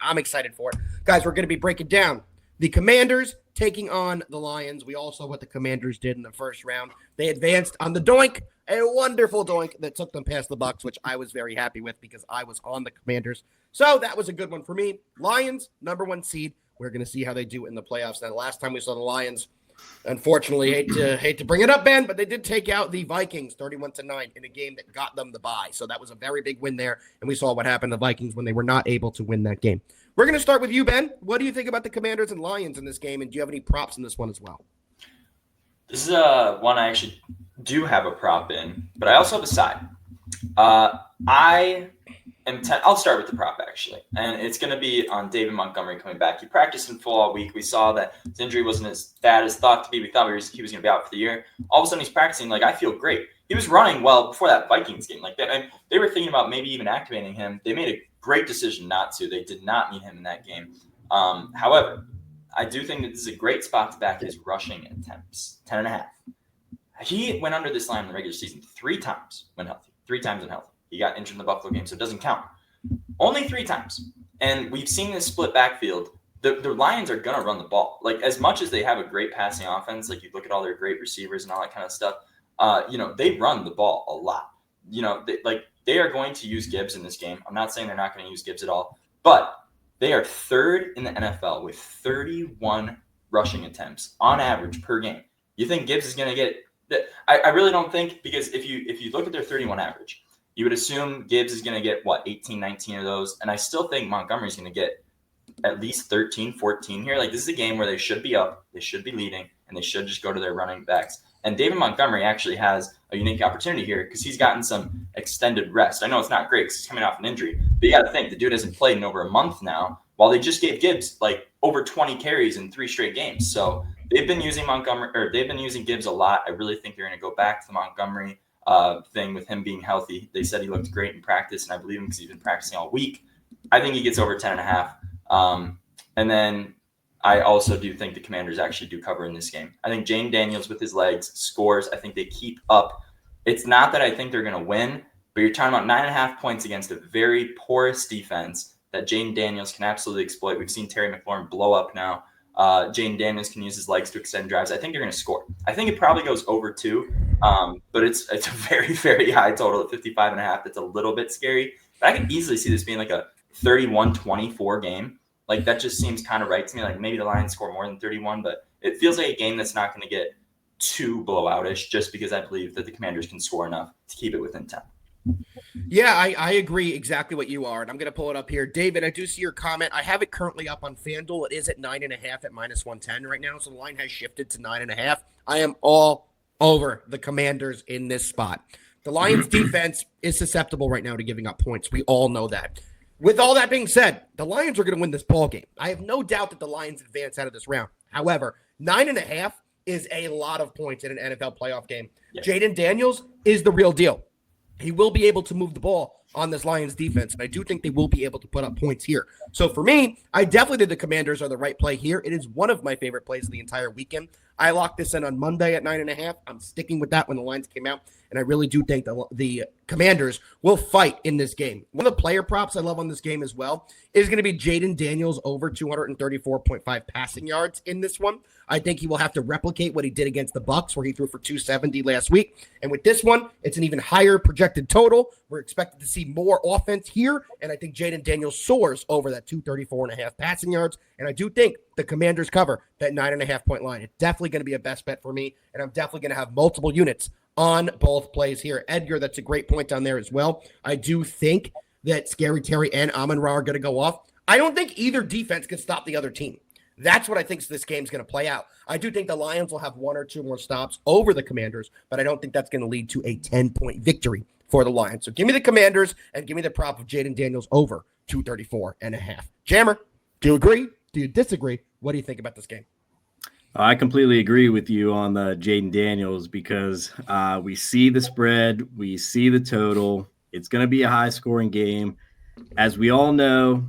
I'm excited for it. Guys, we're going to be breaking down the Commanders taking on the Lions. We all saw what the Commanders did in the first round. They advanced on the doink, a wonderful doink that took them past the Bucs, which I was very happy with because I was on the Commanders. So that was a good one for me. Lions, number 1 seed. We're going to see how they do in the playoffs. Now, the last time we saw the Lions, unfortunately, hate to bring it up, Ben, but they did take out the Vikings 31-9 in a game that got them the bye. So that was a very big win there, and we saw what happened to the Vikings when they were not able to win that game. We're going to start with you, Ben. What do you think about the Commanders and Lions in this game, and do you have any props in this one as well? This is one I actually do have a prop in, but I also have a side. I'll start with the prop, actually, and it's going to be on David Montgomery coming back. He practiced in full all week. We saw that his injury wasn't as bad as thought to be. We thought he was going to be out for the year. All of a sudden, he's practicing. I feel great. He was running well before that Vikings game. They were thinking about maybe even activating him. They made a great decision not to. They did not need him in that game. However, I do think that this is a great spot to back his rushing attempts, 10.5. He went under this line in the regular season 3 times when healthy, 3 times when healthy. He got injured in the Buffalo game, so it doesn't count. Only 3 times. And we've seen this split backfield. The Lions are going to run the ball. As much as they have a great passing offense, you look at all their great receivers and all that kind of stuff, they run the ball a lot. They are going to use Gibbs in this game. I'm not saying they're not going to use Gibbs at all, but they are 3rd in the NFL with 31 rushing attempts on average per game. You think Gibbs is going to get – I really don't think, because if you look at their 31 average, you would assume Gibbs is going to get, 18, 19 of those. And I still think Montgomery's going to get at least 13, 14 here. This is a game where they should be up, they should be leading, and they should just go to their running backs. And David Montgomery actually has a unique opportunity here because he's gotten some extended rest. I know it's not great because he's coming off an injury, but you got to think the dude hasn't played in over a month now, while they just gave Gibbs over 20 carries in 3 straight games. So they've been using Gibbs a lot. I really think they're going to go back to the Montgomery thing with him being healthy. They said he looked great in practice, and I believe him because he's been practicing all week. I think he gets over 10.5. And then I also do think the Commanders actually do cover in this game. I think Jayden Daniels with his legs scores. I think they keep up. It's not that I think they're going to win, but you're talking about 9.5 points against a very porous defense that Jayden Daniels can absolutely exploit. We've seen Terry McLaurin blow up now. Jayden Daniels can use his legs to extend drives. I think they're going to score. I think it probably goes over 2, but it's a very, very high total at 55.5. That's a little bit scary. But I could easily see this being a 31-24 game. That just seems kind of right to me. Maybe the Lions score more than 31, but it feels like a game that's not going to get too blowoutish just because I believe that the Commanders can score enough to keep it within 10. Yeah, I agree exactly what you are, and I'm going to pull it up here. David, I do see your comment. I have it currently up on FanDuel. It is at 9.5 at -110 right now, so the line has shifted to 9.5. I am all over the Commanders in this spot. The Lions' defense is susceptible right now to giving up points. We all know that. With all that being said, the Lions are going to win this ball game. I have no doubt that the Lions advance out of this round. However, 9.5 is a lot of points in an NFL playoff game. Yeah. Jayden Daniels is the real deal. He will be able to move the ball on this Lions defense, and I do think they will be able to put up points here. So for me, I definitely think the Commanders are the right play here. It is one of my favorite plays of the entire weekend. I locked this in on Monday at 9.5. I'm sticking with that when the lines came out, and I really do think the Commanders will fight in this game. One of the player props I love on this game as well is going to be Jayden Daniels over 234.5 passing yards in this one. I think he will have to replicate what he did against the Bucs, where he threw for 270 last week. And with this one, it's an even higher projected total. We're expected to see more offense here, and I think Jayden Daniels soars over that 234.5 passing yards. And I do think the Commanders cover that 9.5 point line. It's definitely going to be a best bet for me, and I'm definitely going to have multiple units on both plays here. Edgar, that's a great point down there as well. I do think that Scary Terry and Amon-Ra are going to go off. I don't think either defense can stop the other team. That's what I think this game's going to play out. I do think the Lions will have 1 or 2 more stops over the Commanders, but I don't think that's going to lead to a 10-point victory for the Lions. So give me the Commanders and give me the prop of Jayden Daniels over 234.5. Jammer, do you agree? Do you disagree? What do you think about this game? I completely agree with you on the Jayden Daniels because we see the spread, we see the total. It's going to be a high-scoring game. As we all know,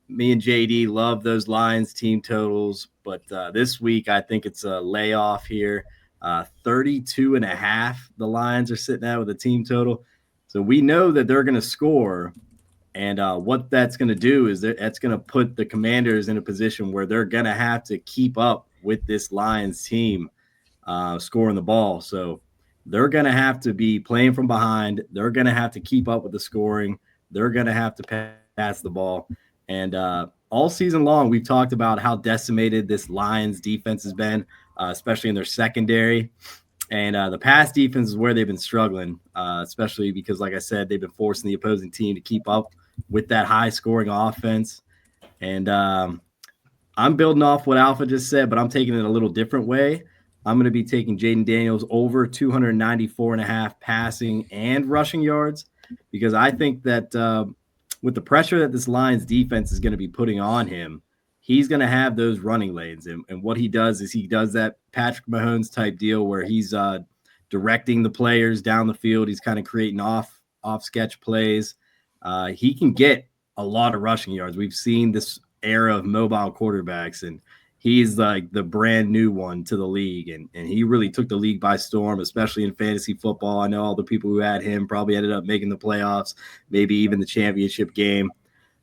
me and JD love those Lions team totals, but this week I think it's a layoff here. 32.5 the Lions are sitting at with a team total. So we know that they're going to score, And what that's going to do is that's going to put the Commanders in a position where they're going to have to keep up with this Lions team scoring the ball. So they're going to have to be playing from behind. They're going to have to keep up with the scoring. They're going to have to pass the ball. And all season long, we've talked about how decimated this Lions defense has been, especially in their secondary. And the pass defense is where they've been struggling, especially because, like I said, they've been forcing the opposing team to keep up with that high-scoring offense. And I'm building off what Alpha just said, but I'm taking it a little different way. I'm going to be taking Jayden Daniels over 294.5 passing and rushing yards, because I think that with the pressure that this Lions defense is going to be putting on him, he's going to have those running lanes. And what he does is he does that Patrick Mahomes type deal where he's directing the players down the field. He's kind of creating off sketch plays. He can get a lot of rushing yards. We've seen this era of mobile quarterbacks, and he's like the brand new one to the league. And he really took the league by storm, especially in fantasy football. I know all the people who had him probably ended up making the playoffs, maybe even the championship game.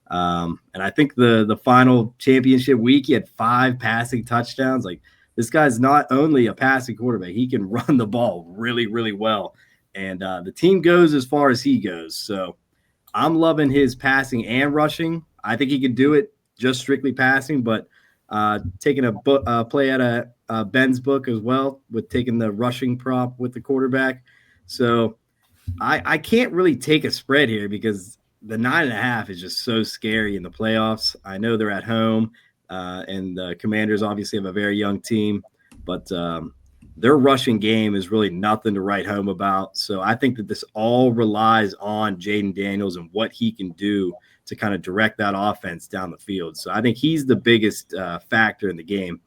And I think the final championship week, he had 5 passing touchdowns. Like, this guy's not only a passing quarterback, he can run the ball really, really well. And the team goes as far as he goes. So I'm loving his passing and rushing. I think he could do it just strictly passing, but taking a play out of Ben's book as well with taking the rushing prop with the quarterback. So I can't really take a spread here because the 9.5 is just so scary in the playoffs. I know they're at home, and the Commanders obviously have a very young team, but their rushing game is really nothing to write home about. So I think that this all relies on Jayden Daniels and what he can do to kind of direct that offense down the field. So I think he's the biggest factor in the game.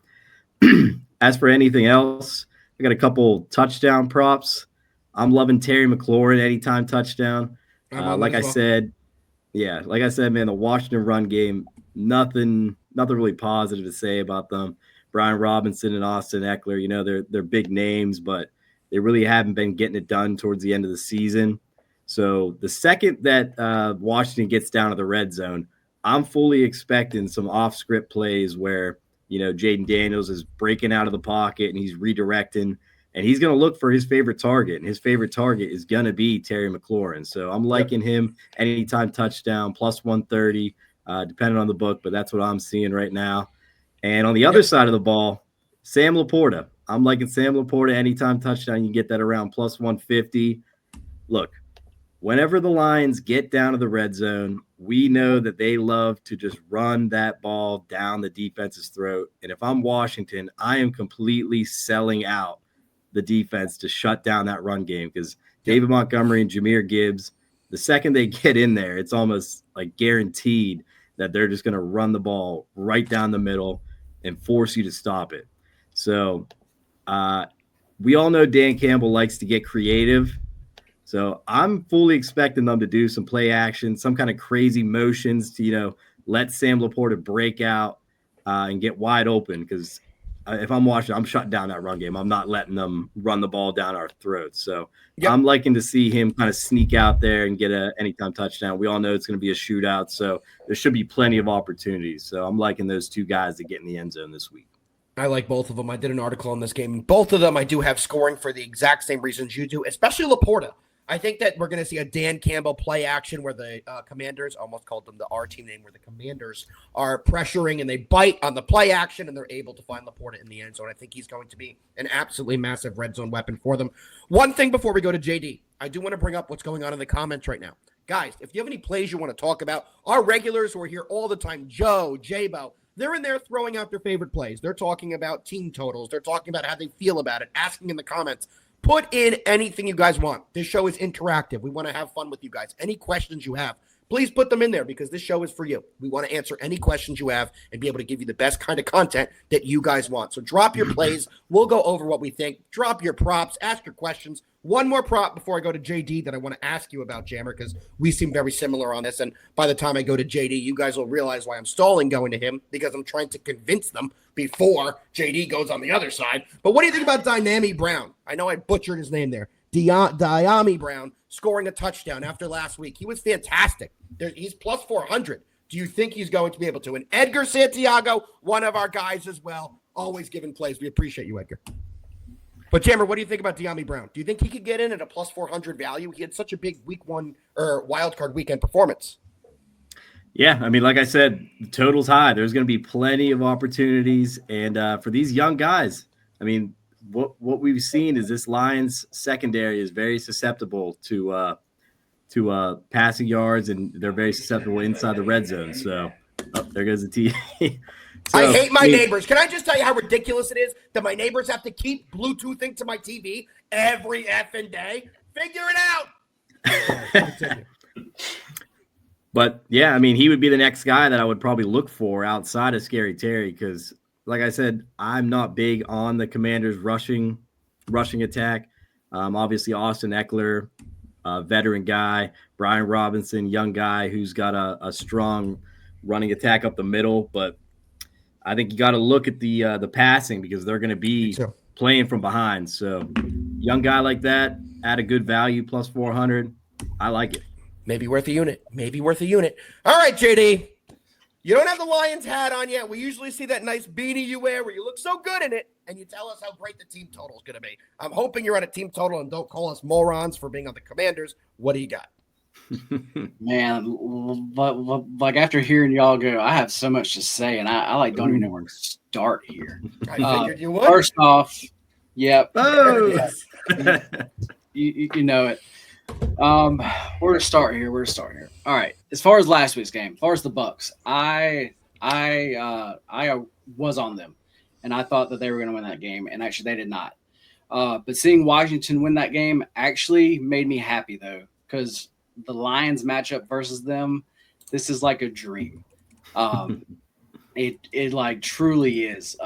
As for anything else, I got a couple touchdown props. I'm loving Terry McLaurin anytime touchdown. Like I said, man, the Washington run game, nothing really positive to say about them. Brian Robinson and Austin Eckler, they're big names, but they really haven't been getting it done towards the end of the season. So the second that Washington gets down to the red zone, I'm fully expecting some off-script plays where, Jayden Daniels is breaking out of the pocket and he's redirecting, and he's going to look for his favorite target, and his favorite target is going to be Terry McLaurin. So I'm liking him anytime touchdown, plus 130, depending on the book, but that's what I'm seeing right now. And on the other side of the ball, Sam Laporta. I'm liking Sam Laporta anytime touchdown. You can get that around plus 150. Look, whenever the Lions get down to the red zone, we know that they love to just run that ball down the defense's throat. And if I'm Washington, I am completely selling out the defense to shut down that run game, because David Montgomery and Jahmyr Gibbs, the second they get in there, it's almost like guaranteed that they're just going to run the ball right down the middle and force you to stop it. So we all know Dan Campbell likes to get creative. So I'm fully expecting them to do some play action, some kind of crazy motions to, let Sam Laporta break out and get wide open, because if I'm watching, I'm shutting down that run game. I'm not letting them run the ball down our throats. So I'm liking to see him kind of sneak out there and get a anytime touchdown. We all know it's going to be a shootout, so there should be plenty of opportunities. So I'm liking those two guys to get in the end zone this week. I like both of them. I did an article on this game. Both of them I do have scoring for the exact same reasons you do, especially Laporta. I think that we're going to see a Dan Campbell play action where the Commanders, almost called them the R team name, where the Commanders are pressuring and they bite on the play action and they're able to find Laporta in the end zone. I think he's going to be an absolutely massive red zone weapon for them. One thing before we go to JD, I do want to bring up what's going on in the comments right now. Guys, if you have any plays you want to talk about, our regulars who are here all the time, Joe, J-Bo, they're in there throwing out their favorite plays. They're talking about team totals. They're talking about how they feel about it, asking in the comments. Put in anything you guys want. This show is interactive. We want to have fun with you guys. Any questions you have, please put them in there, because this show is for you. We want to answer any questions you have and be able to give you the best kind of content that you guys want. So drop your plays. We'll go over what we think. Drop your props. Ask your questions. One more prop before I go to JD that I want to ask you about, Jammer, because we seem very similar on this. And by the time I go to JD, you guys will realize why I'm stalling going to him, because I'm trying to convince them before JD goes on the other side. But what do you think about Dynami Brown? I know I butchered his name there. Diami Brown scoring a touchdown after last week. He was fantastic. He's plus 400. Do you think he's going to be able to? And Edgar Santiago, one of our guys as well, always giving plays. We appreciate you, Edgar. But Jammer, what do you think about Diami Brown? Do you think he could get in at a plus 400 value? He had such a big week one or wild card weekend performance. Yeah, I mean, like I said, the total's high. There's going to be plenty of opportunities. And for these young guys, I mean, what we've seen is this Lions secondary is very susceptible to passing yards, and they're very susceptible inside the red zone. So there goes the TV. So, I hate my neighbors. Can I just tell you how ridiculous it is that my neighbors have to keep Bluetoothing to my TV every effing day? Figure it out. But yeah, I mean, he would be the next guy that I would probably look for outside of Scary Terry because, like I said, I'm not big on the Commanders' rushing attack. Obviously, Austin Eckler, veteran guy, Brian Robinson, young guy who's got a strong running attack up the middle. But I think you got to look at the passing because they're going to be playing from behind. So, young guy like that at a good value, plus 400, I like it. Maybe worth a unit. All right, JD. You don't have the Lions hat on yet. We usually see that nice beanie you wear where you look so good in it, and you tell us how great the team total is going to be. I'm hoping you're on a team total and don't call us morons for being on the Commanders. What do you got? Man, like after hearing y'all go, I have so much to say, and I like don't even know where to start here. I figured you would. First off, yep. Oh, you know it. Where to start here? All right. As far as last week's game, as far as the Bucks, I was on them, and I thought that they were going to win that game, and actually they did not. But seeing Washington win that game actually made me happy though, because the Lions matchup versus them, this is like a dream. It like truly is.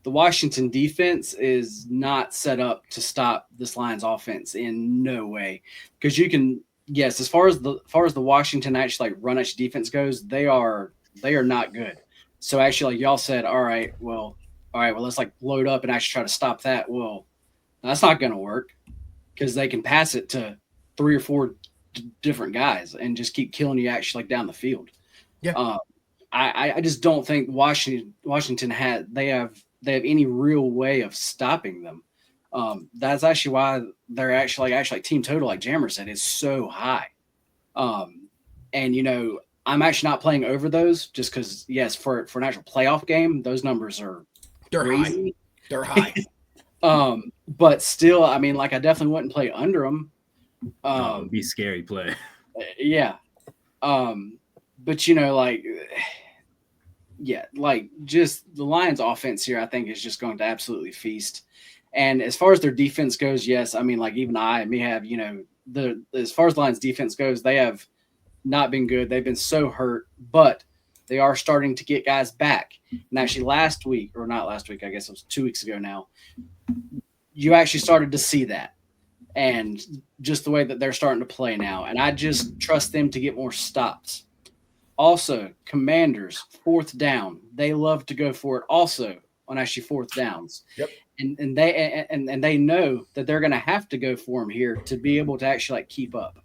The Washington defense is not set up to stop this Lions offense in no way. Because you can, yes, as far as the Washington actually like run actually defense goes, they are not good. So actually, like y'all said, all right, well, let's like load up and actually try to stop that. Well, that's not going to work because they can pass it to 3 or 4 different guys and just keep killing you actually like down the field. Yeah. I just don't think Washington have any real way of stopping them. That's actually why they're actually team total, like Jammer said, is so high. And you know, I'm actually not playing over those just because, yes, for an actual playoff game, those numbers are crazy. They're high. But still, I mean, like I definitely wouldn't play under them. It'd be a scary play. Yeah. But you know, like. Yeah, like just the Lions offense here, I think is just going to absolutely feast. And as far as their defense goes, yes, I mean, like even I may have, you know, as far as the Lions defense goes, they have not been good. They've been so hurt, but they are starting to get guys back. And actually last week, I guess it was 2 weeks ago now, you actually started to see that. And just the way that they're starting to play now. And I just trust them to get more stops. Also, Commanders, 4th down. They love to go for it also on actually 4th downs. Yep. And they know that they're going to have to go for them here to be able to actually like keep up.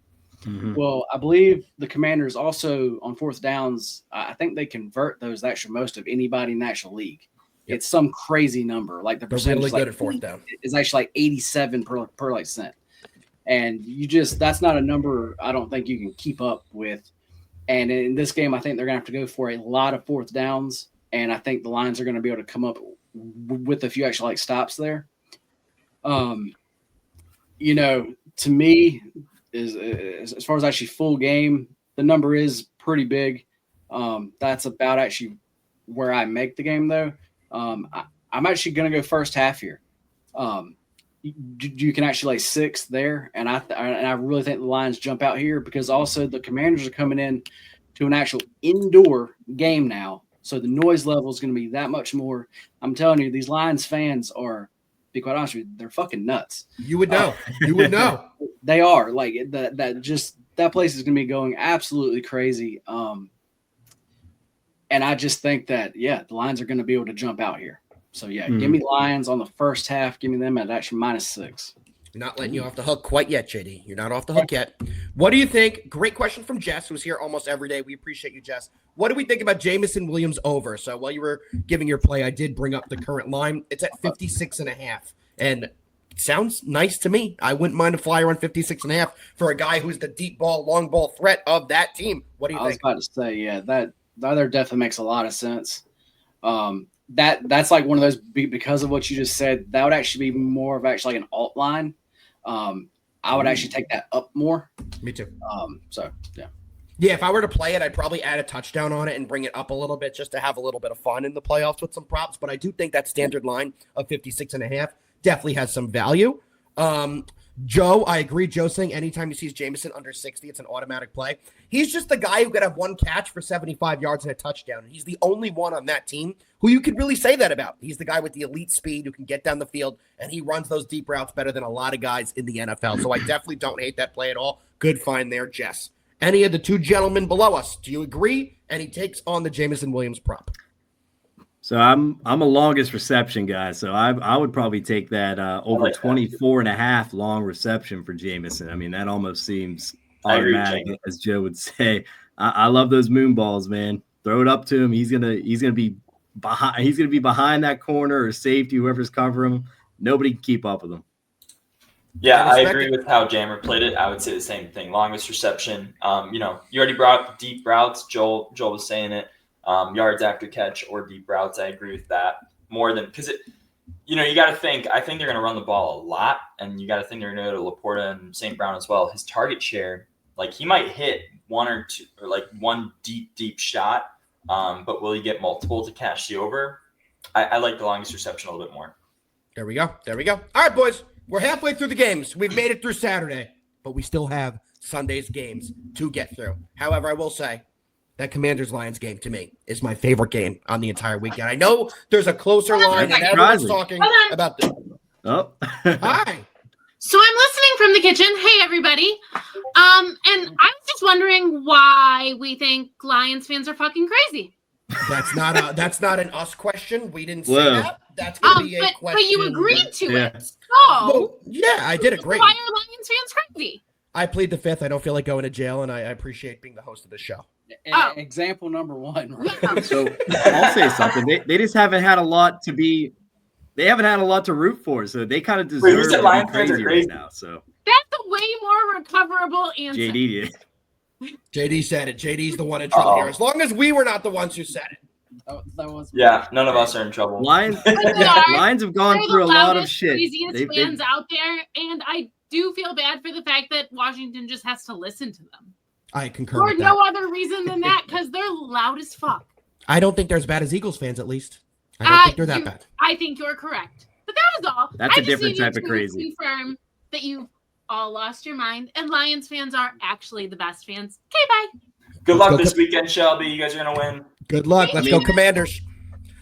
Mm-hmm. Well, I believe the Commanders also on 4th downs, I think they convert those actually most of anybody in the actual league. Yep. It's some crazy number. Like the percentage really good at 4th down is actually like 87 per like cent. And that's not a number I don't think you can keep up with. And in this game, I think they're going to have to go for a lot of 4th downs. And I think the Lions are going to be able to come up with a few actual like stops there. You know, to me, is as far as actually full game, the number is pretty big. That's about actually where I make the game, though. I'm actually going to go first half here. You can actually lay 6 there, and I really think the Lions jump out here because also the Commanders are coming in to an actual indoor game now, so the noise level is going to be that much more. I'm telling you, these Lions fans are, to be quite honest with you, they're fucking nuts. You would know. You would know. They are like that place is going to be going absolutely crazy. And I just think that the Lions are going to be able to jump out here. So, give me Lions on the first half. Give me them at actually -6. Not letting you off the hook quite yet, JD. You're not off the hook yet. What do you think? Great question from Jess, who's here almost every day. We appreciate you, Jess. What do we think about Jameson Williams over? So while you were giving your play, I did bring up the current line. It's at 56.5. And it sounds nice to me. I wouldn't mind a flyer on 56.5 for a guy who's the deep ball, long ball threat of that team. What do you I was think? about to say, yeah, that there definitely makes a lot of sense. That's like one of those, because of what you just said, that would actually be more of actually like an alt line. I would actually take that up more. Me too. So yeah. Yeah, if I were to play it, I'd probably add a touchdown on it and bring it up a little bit just to have a little bit of fun in the playoffs with some props. But I do think that standard line of 56.5 definitely has some value. Joe, I agree. Joe saying anytime he sees Jameson under 60, it's an automatic play. He's just the guy who could have one catch for 75 yards and a touchdown. He's the only one on that team who you could really say that about. He's the guy with the elite speed who can get down the field, and he runs those deep routes better than a lot of guys in the NFL. So I definitely don't hate that play at all. Good find there, Jess. Any of the two gentlemen below us, do you agree? And he takes on the Jameson Williams prop. So I'm a longest reception guy, so I would probably take that over like that. 24.5 long reception for Jameson. I mean, that almost seems I agree with automatic, Jamie. as Joe would say. I love those moon balls, man. Throw it up to him. He's gonna be behind. He's gonna be behind that corner or safety, whoever's covering him. Nobody can keep up with him. Yeah, I respect agree it. with how Jammer played it. I would say the same thing. Longest reception. You already brought up deep routes. Joel was saying it. Yards after catch or deep routes. I agree with that more than because it. You got to think. I think they're going to run the ball a lot, and you got to think they're going to go to Laporta and St. Brown as well. His target share, like he might hit one or two, or like one deep shot, but will he get multiple to cash the over? I like the longest reception a little bit more. There we go. All right, boys. We're halfway through the games. We've made it through Saturday, but we still have Sunday's games to get through. However, I will say that Commanders-Lions game, to me, is my favorite game on the entire weekend. I know there's a closer line, and everyone's talking about this. Oh, Hi. So I'm listening from the kitchen. Hey, everybody. And I was just wondering why we think Lions fans are fucking crazy. That's not an us question. We didn't say Whoa. that. That's going to be a But question. you agreed to Yeah. it. So Well, yeah, I did agree. why are Lions fans crazy? I plead the fifth. I don't feel like going to jail, and I appreciate being the host of the show. Oh. Example number one. Right? Yeah. so I'll say something. They just haven't had a lot to be. They haven't had a lot to root for, so they kind of deserve Wait, who said to be Lions fans are crazy crazy? right now. So That's a way more recoverable answer. JD did. JD said it. JD's the one in trouble here. As long as we were not the ones who said it. That was Yeah, none of us are in trouble. Lions They are. Lions have gone They're through a the lot of loudest, shit. craziest They've- fans out there, and I do feel bad for the fact that Washington just has to listen to them I concur for with that. no other reason than that, because they're loud as fuck. I don't think they're as bad as Eagles fans, at least. I don't think they're that bad. I think you're correct. But that was all. That's I a just different needed type of to crazy. Confirm that you all lost your mind, and Lions fans are actually the best fans. Okay, bye. Good Let's luck go this weekend, Shelby. You guys are gonna win. Good luck. Let's go, Commanders.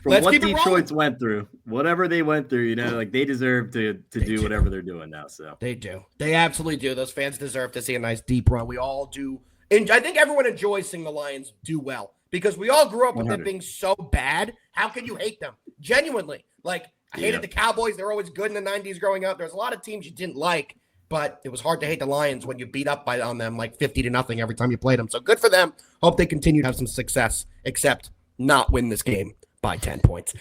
From Let's what keep it Detroit's went through, whatever they went through, like they deserve to They do do. whatever they're doing now. So They do. They absolutely do. Those fans deserve to see a nice deep run. We all do. And I think everyone enjoys seeing the Lions do well because we all grew up with them 100. being so bad. How can you hate them? Genuinely. Like, I hated Yeah. the Cowboys. They were always good in the 90s growing up. There's a lot of teams you didn't like, but it was hard to hate the Lions when you beat up on them like 50-0 every time you played them. So good for them. Hope they continue to have some success, except not win this game by 10 points.